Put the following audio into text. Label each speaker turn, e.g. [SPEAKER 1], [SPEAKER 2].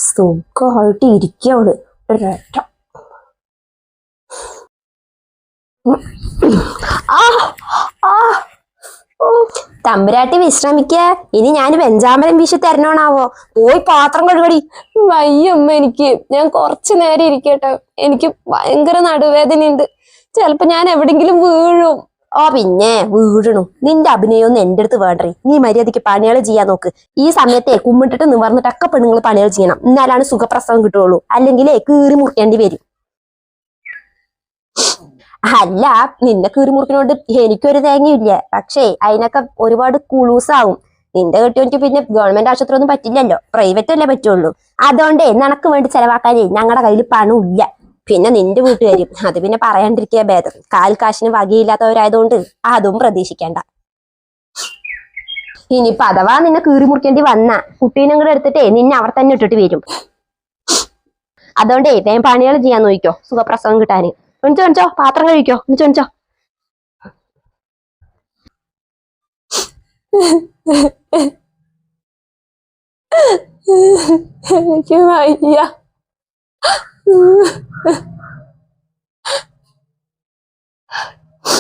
[SPEAKER 1] സുഖമായിട്ട് ഇരിക്കവള്. തമ്പുരാട്ടി വിശ്രമിക്ക. ഇനി ഞാൻ വെഞ്ചാമരം വീശി തരണോണാവോ? പോയി പാത്രം കഴുകടി.
[SPEAKER 2] വയ്യമ്മ എനിക്ക്. ഞാൻ കുറച്ചു നേരം ഇരിക്കട്ടെ. എനിക്ക് ഭയങ്കര നടുവേദനയുണ്ട്. ചിലപ്പോ ഞാൻ എവിടെങ്കിലും വീഴും.
[SPEAKER 1] പിന്നെ വീഴണു. നിന്റെ അഭിനയൊന്നും എന്റെ അടുത്ത് വേണ്ടേ. നീ മര്യാദയ്ക്ക് പണികൾ ചെയ്യാൻ നോക്ക്. ഈ സമയത്തെ കുമ്മിട്ടിട്ട് നിവർന്നിട്ടൊക്കെ പെണ്ണുങ്ങൾ പണികൾ ചെയ്യണം. എന്നാലാണ് സുഖപ്രസവം കിട്ടുള്ളൂ. അല്ലെങ്കിലേ കീറി മുറിക്കേണ്ടി വരും. അല്ല, നിന്നെ കീറി മുറിക്കിനോണ്ട് എനിക്കൊരു തേങ്ങയില്ല. പക്ഷേ അതിനൊക്കെ ഒരുപാട് കുളൂസാവും. നിന്റെ കെട്ടിയോനിക്ക് പിന്നെ ഗവൺമെന്റ് ആശുപത്രി ഒന്നും പറ്റില്ലല്ലോ, പ്രൈവറ്റ് അല്ലേ പറ്റുള്ളൂ. അതുകൊണ്ടേ നിനക്ക് വേണ്ടി ചെലവാക്കാനേ ഞങ്ങളുടെ കയ്യിൽ പണമില്ല. പിന്നെ നിന്റെ വീട്ടുകാരും അത് പിന്നെ പറയാണ്ടിരിക്കുക ഭേദം. കാൽ കാശിന് വകയില്ലാത്തവരായതുകൊണ്ട് അതും പ്രതീക്ഷിക്കേണ്ട. ഇനിയിപ്പൊ അഥവാ നിന്നെ കീറി മുറിക്കേണ്ടി വന്ന കുട്ടീനെ കൂടെ എടുത്തിട്ടേ നിന്നെ അവർ തന്നെ ഇട്ടിട്ട് വരും. അതുകൊണ്ടേ വേഗം പണികൾ ചെയ്യാൻ നോക്കിക്കോ സുഖപ്രസവം കിട്ടാന്. എണിച്ചോ പാത്രം കഴിക്കോ. എണിച്ചോ.
[SPEAKER 2] എനിക്ക് വയ്യ.